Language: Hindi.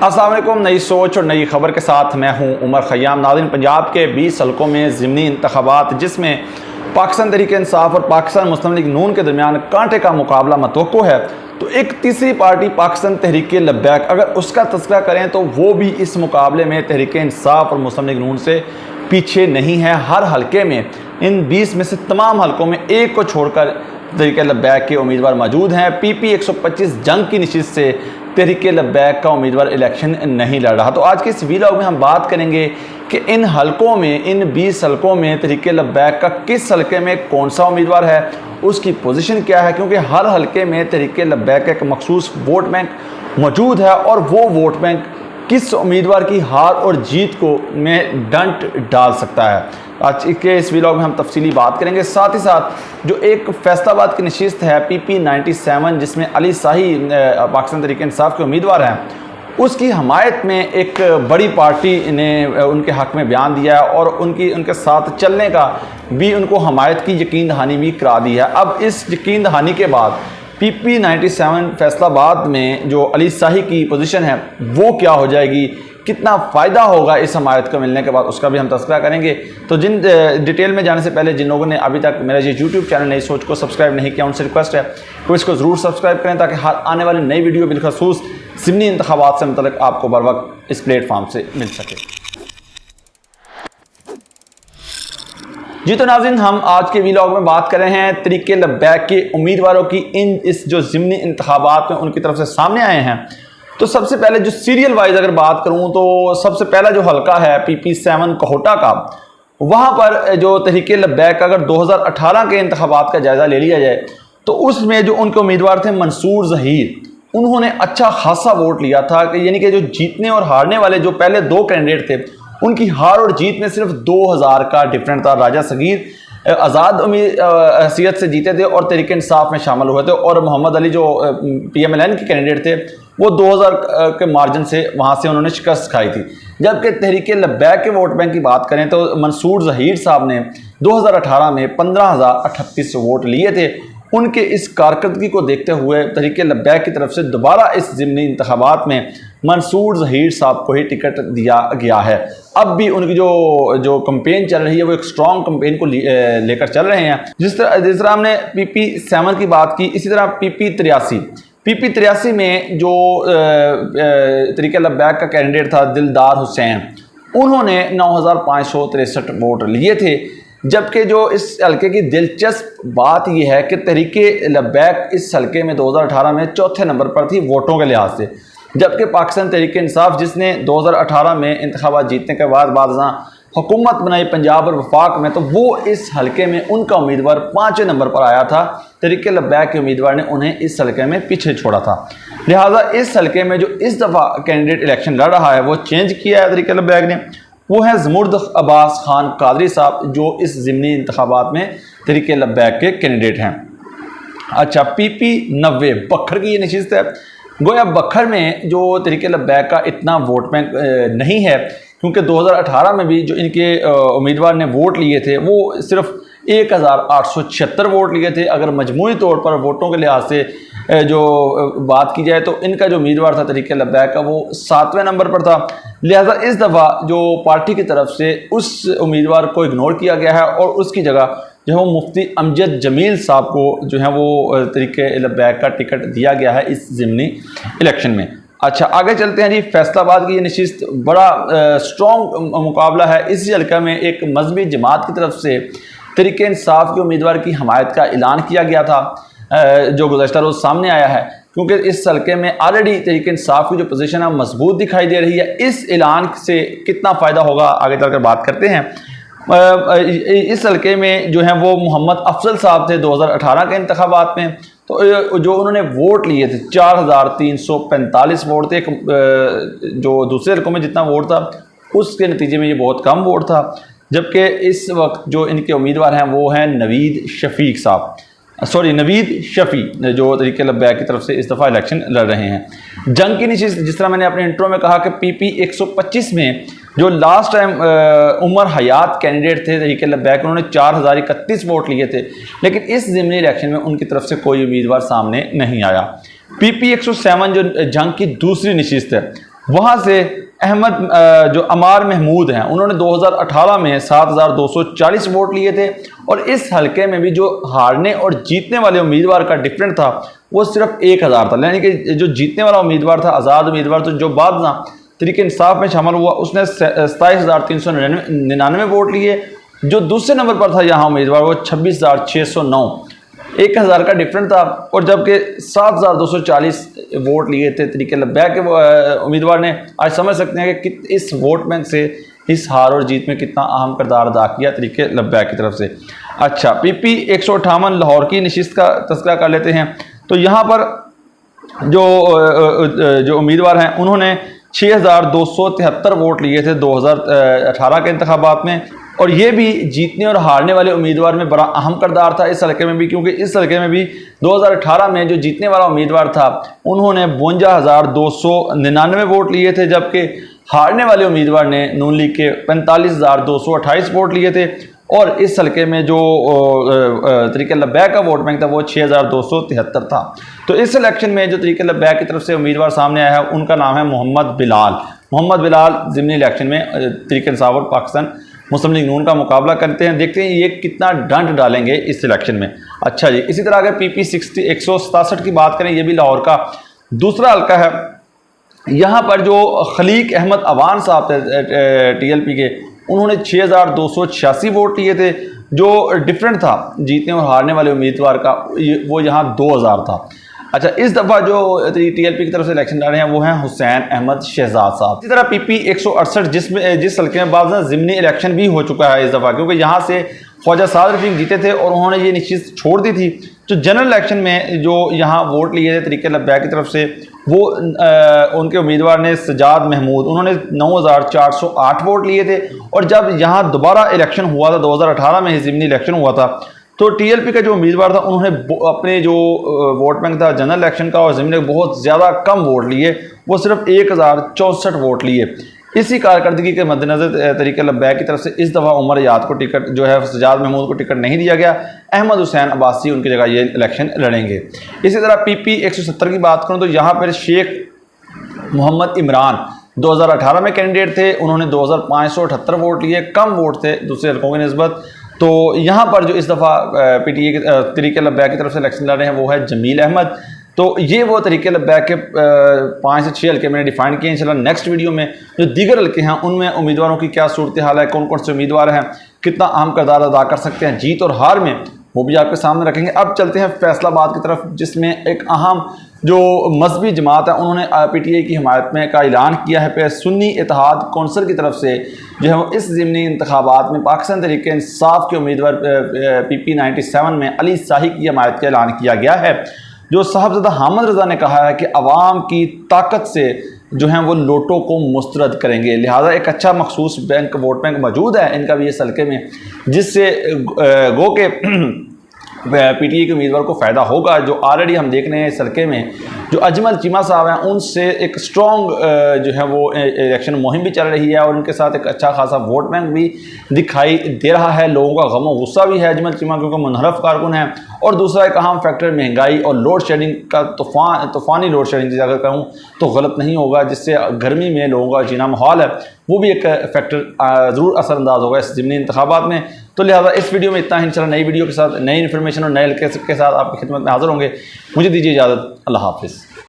अस्सलाम वालेकुम। नई सोच और नई खबर के साथ मैं हूं उमर खयाम। नाज़रीन, पंजाब के 20 हलकों में ज़िमनी इंतखाबात जिसमें पाकिस्तान तहरीक इंसाफ और पाकिस्तान मुस्लिम लीग नून के दरमियान कांटे का मुकाबला मतवक्को है, तो एक तीसरी पार्टी पाकिस्तान तहरीक लब्बैक, अगर उसका तज़किरा करें तो वो भी इस मुकाबले में तहरीक इंसाफ और मुस्लिम लीग नून से पीछे नहीं है। हर हलके में, इन 20 में से तमाम हलकों में एक को छोड़कर तहरीक लब्बैक के उम्मीदवार मौजूद हैं। PP 125 जंग की नशिस्त से तहरीक लब्बैक का उम्मीदवार इलेक्शन नहीं लड़ रहा। तो आज के इस वीडियो में हम बात करेंगे कि इन हलकों में, इन 20 हलकों में तहरीक लब्बैक का किस हलके में कौन सा उम्मीदवार है, उसकी पोजीशन क्या है, क्योंकि हर हलके में तहरीक लब्बैक का एक मखसूस वोट बैंक मौजूद है और वो वोट बैंक किस उम्मीदवार की हार और जीत को में डंट डाल सकता है। आज के इस वीडियो में हम तफसीली बात करेंगे। साथ ही साथ जो एक फैसलाबाद की नशिस्त है PP 97 जिसमें अली शाही पाकिस्तान तहरीक इंसाफ के उम्मीदवार हैं, उसकी हमायत में एक बड़ी पार्टी ने उनके हक़ में बयान दिया है और उनके साथ चलने का भी उनको हमायत की यकीन दहानी भी करा दी है। अब इस यकीन दहानी के बाद PP 97 फैसलाबाद में जो अली शाही की पोजीशन है वो क्या हो जाएगी, कितना फ़ायदा होगा इस हमायत को मिलने के बाद, उसका भी हम तज़किरा करेंगे। तो जिन डिटेल में जाने से पहले जिन लोगों ने अभी तक मेरा ये YouTube चैनल नई सोच को सब्सक्राइब नहीं किया, उनसे रिक्वेस्ट है कि इसको ज़रूर सब्सक्राइब करें ताकि हर आने वाली नई वीडियो बिलखसूस ज़िमनी इंतखाबात से मुतल्लिक़ आपको बर वक्त इस प्लेटफॉर्म से मिल सके। जी तो नाज़रीन, हम आज के व्लॉग में बात कर रहे हैं तहरीक लब्बैक के उम्मीदवारों की इस जो ज़िमनी इंतखाबात में उनकी तरफ से सामने आए हैं। तो सबसे पहले जो सीरियल वाइज अगर बात करूं तो सबसे पहला जो हलका है PP 7 कोहटा का, वहां पर जो तहरीक लब्बैक अगर 2018 के इंतखाबात का जायज़ा ले लिया जाए तो उसमें जो उनके उम्मीदवार थे मंसूर ज़हीर, उन्होंने अच्छा खासा वोट लिया था। यानी कि जो जीतने और हारने वाले जो पहले दो कैंडिडेट थे उनकी हार और जीत में सिर्फ 2000 का डिफरेंट था। राजा सगीर आज़ाद हैसियत से जीते थे और तहरीक इंसाफ में शामिल हुए थे, और मोहम्मद अली जो PMLN के कैंडिडेट थे वो 2000 के मार्जिन से वहाँ से उन्होंने शिकस्त खाई थी। जबकि तहरीक लब्बैक के वोट बैंक की बात करें तो मंसूर ज़हीर साहब ने 2018 में 15,038 वोट लिए थे। उनके इस कारकर्दगी को देखते हुए तहरीक लब्बैक की तरफ से दोबारा इस ज़िमनी इंतखाबात में मंसूर ज़हीर साहब को ही टिकट दिया गया है। अब भी उनकी जो कंपेन चल रही है वो एक स्ट्रॉन्ग कंपेन को लेकर चल रहे हैं। जिस तरह हमने PP 7 की बात की, इसी तरह PP 83 में जो तहरीक लब्बैक का कैंडिडेट था दिलदार हुसैन, उन्होंने 9,563 वोट लिए थे। जबकि जो इस हलके की दिलचस्प बात यह है कि तहरीक लब्बैक इस हलके में 2018 में चौथे नंबर पर थी वोटों के लिहाज से, जबकि पाकिस्तान तहरीक इंसाफ जिसने 2018 में इंतखाबात जीतने के बाद हुकूमत बनाई पंजाब और वफाक में, तो वो इस हलके में उनका उम्मीदवार 5वें नंबर पर आया था। तहरीक लब्बैक के उम्मीदवार ने उन्हें इस हलके में पीछे छोड़ा था। लिहाजा इस हलके में जो इस दफ़ा कैंडिडेट इलेक्शन लड़ रहा है वो चेंज किया है तहरीक लब्बैक ने, वो है ज़मुर्द अब्बास खान कादरी साहब, जो इस ज़िमनी इंतखाबात में तहरीक लब्बैक के कैंडिडेट हैं। अच्छा, PP 90 बखर की ये नशिस्त है। गोया बखर में जो तहरीक लब्बैक का इतना वोट बैंक नहीं है, क्योंकि 2018 में भी जो इनके उम्मीदवार ने वोट लिए थे वो सिर्फ 1,876 वोट लिए थे। अगर मजमूई तौर पर वोटों के लिहाज से जो बात की जाए तो इनका जो उम्मीदवार था तहरीक लब्बैक का वो 7वें नंबर पर था। लिहाजा इस दफ़ा जो पार्टी की तरफ से उस उम्मीदवार को इग्नोर किया गया है और उसकी जगह जो है वो मुफ्ती अमजद जमील साहब को जो है वो तहरीक लब्बैक का टिकट दिया गया है इस ज़िमनी इलेक्शन में। अच्छा, आगे चलते हैं जी। फैसलाबाद की ये नशिस्त बड़ा स्ट्रॉन्ग मुकाबला है। इसी हल्का में एक मजहबी जमात की तरफ से तहरीक इंसाफ के उम्मीदवार की हमायत का ऐलान किया गया था, जो गुज़श्ता रोज़ सामने आया है, क्योंकि इस हल्के में ऑलरेडी तहरीक इंसाफ की जो पोजीशन है मजबूत दिखाई दे रही है। इस ऐलान से कितना फ़ायदा होगा आगे चलकर बात करते हैं। इस हल्के में जो है वो मोहम्मद अफजल साहब थे 2018 के इंतखाबात में, तो जो उन्होंने वोट लिए थे 4,345 वोट थे। जो दूसरे हल्कों में जितना वोट था उसके नतीजे में ये बहुत कम वोट था। जबकि इस वक्त जो इनके उम्मीदवार हैं वो हैं नवीद शफ़ी, जो तहरीक लब्बैक की तरफ से इस दफ़ा इलेक्शन लड़ रहे हैं। जंग की नशिस्त, जिस तरह मैंने अपने इंट्रो में कहा कि PP 125 में जो लास्ट टाइम उमर हयात कैंडिडेट थे तहरीक लब्बैक, उन्होंने 4,031 वोट लिए थे, लेकिन इस ज़िमनी इलेक्शन में उनकी तरफ से कोई उम्मीदवार सामने नहीं आया। PP 107 जो जंग की दूसरी नशिस्त है वहाँ से अहमद जो अमार महमूद हैं उन्होंने 2018 में 7,240 वोट लिए थे और इस हलके में भी जो हारने और जीतने वाले उम्मीदवार का डिफरेंट था वो सिर्फ 1,000 था। यानी कि जो जीतने वाला उम्मीदवार था आज़ाद उम्मीदवार, तो जो बाद ना तरीके इंसाफ में शामिल हुआ उसने 27,399 वोट लिए। जो दूसरे नंबर पर था यहाँ उम्मीदवार वो 26,609, 1,000 का डिफरेंट था। और जबकि 7,240 वोट लिए थे तरीके लब्बैक के उम्मीदवार ने। आज समझ सकते हैं कि इस वोट बैंक से इस हार और जीत में कितना अहम किरदार अदा किया तरीके लब्बैक की तरफ से। अच्छा, PP 158 लाहौर की नशिस्त का तस्करा कर लेते हैं। तो यहाँ पर जो उम्मीदवार हैं उन्होंने 6,273 वोट लिए थे 2018 के इंतखाबात में। और ये भी जीतने और हारने वाले उम्मीदवार में बड़ा अहम किरदार था इस हल्के में भी, क्योंकि इस हल्के में भी 2018 में जो जीतने वाला उम्मीदवार था उन्होंने 52,299 वोट लिए थे, जबकि हारने वाले उम्मीदवार ने नून लीग के 45,228 वोट लिए थे। और इस हल्के में जो तरीके लब्बैक का वोट बैंक था वो 6,273 था। तो इस इलेक्शन में जो तरीके लब्बैक की तरफ से उम्मीदवार सामने आया है उनका नाम है मोहम्मद बिलाल। मोहम्मद बिलाल ज़िमनी इलेक्शन में तरीके इंसाफ और पाकिस्तान मुस्लिम लीग नून का मुकाबला करते हैं। देखते हैं ये कितना डंड डालेंगे इस इलेक्शन में। अच्छा जी, इसी तरह अगर PP 167 की बात करें, ये भी लाहौर का दूसरा हल्का है। यहाँ पर जो खलीक अहमद अवान साहब थे TLP के, उन्होंने 6,286 वोट लिए थे। जो डिफरेंट था जीतने और हारने वाले उम्मीदवार का वो यहाँ 2,000 था। अच्छा, इस दफ़ा जो TLP की तरफ से इलेक्शन लड़ रहे हैं वो हैं हुसैन अहमद शहजाद साहब। इसी तरह PP 168 जिस हल्के में बाद में ज़िमनी इलेक्शन भी हो चुका है इस दफ़ा, क्योंकि यहाँ से ख्वाजा साद रफीक जीते थे और उन्होंने ये नशिस्त छोड़ दी थी। जो जनरल इलेक्शन में जो यहाँ वोट लिए थे तरीके लब्बैक की तरफ से वो उनके उम्मीदवार ने सजाद महमूद, उन्होंने 9,408 वोट लिए थे। और जब यहाँ दोबारा इलेक्शन हुआ था 2018 में ही ज़िमनी इलेक्शन हुआ था, तो TLP का जो उम्मीदवार था उन्होंने अपने जो वोट बैंक था जनरल इलेक्शन का और ज़िमनी बहुत ज़्यादा कम वोट लिए, वो सिर्फ 1,064 वोट लिए। इसी कारकर्दगी के मद्देनजर तरीके लब्बैक की तरफ से इस दफ़ा उमर याद को टिकट जो है सजाद महमूद को टिकट नहीं दिया गया। अहमद हुसैन अब्बासी उनकी जगह ये इलेक्शन लड़ेंगे। इसी तरह PP 170 की बात करूँ तो यहाँ पर शेख मोहम्मद इमरान 2018 में कैंडिडेट थे, उन्होंने 2,578 वोट लिए, कम वोट थे दूसरे हल्कों की निस्बत। तो यहाँ पर जो इस दफ़ा PTA के तरीके लब्बैक की तरफ से इलेक्शन लड़ रहे हैं वो है जमील अहमद। तो ये वो तरीके लब्बैक के 5 से 6 हल्के मैंने डिफाइन किए। इंशाल्लाह नेक्स्ट वीडियो में जो दीगर हल्के हैं उनमें उम्मीदवारों की क्या सूरत हाल है, कौन कौन से उम्मीदवार हैं, कितना अहम किरदार अदा कर सकते हैं जीत और हार में, वो भी आपके सामने रखेंगे। अब चलते हैं फैसलाबाद की तरफ, जिसमें एक अहम जो मजहबी जमात है उन्होंने PTA की हिमायत में का ऐलान किया है। फिर सुन्नी इत्तेहाद कौंसिल की तरफ से जो है इस ज़िमनी इंतखाबात में पाकिस्तान तहरीक इंसाफ के उम्मीदवार PP 97 में अली शाही की हिमायत का ऐलान किया गया है। जो साहबजादा हामिद रज़ा ने कहा है कि अवाम की ताकत से जो हैं वो नोटों को मुस्तरद करेंगे, लिहाजा एक अच्छा मखसूस बैंक वोट बैंक मौजूद है इनका भी इस हल्के में, जिससे गो के PTA के उम्मीदवार को फ़ायदा होगा। जो ऑलरेडी हम देख रहे हैं इस हल्के में जो अजमल चीमा साहब हैं उनसे एक स्ट्रॉन्ग जो है वो इलेक्शन मुहिम भी चल रही है और उनके साथ एक अच्छा खासा वोट बैंक भी दिखाई दे रहा है। लोगों का गम और गुस्सा भी है अजमल चीमा क्योंकि मुनहरफ कारकुन है। और दूसरा एक अहम फैक्टर महंगाई और लोड शेडिंग का तूफ़ानी लोड शेडिंग अगर कहूँ तो गलत नहीं होगा, जिससे गर्मी में लोगों का जीना माहौल है वो भी एक फैक्टर ज़रूर असरअंदाज होगा इस ज़िमनी इंतखाबात में। तो लिहाजा इस वीडियो में इतना ही। इंशाल्लाह नई वीडियो के साथ नई इन्फॉर्मेशन और नए हल्के के साथ आपकी खिदमत में हाज़िर होंगे। मुझे दीजिए इजाज़त। अल्लाह हाफ़िज़।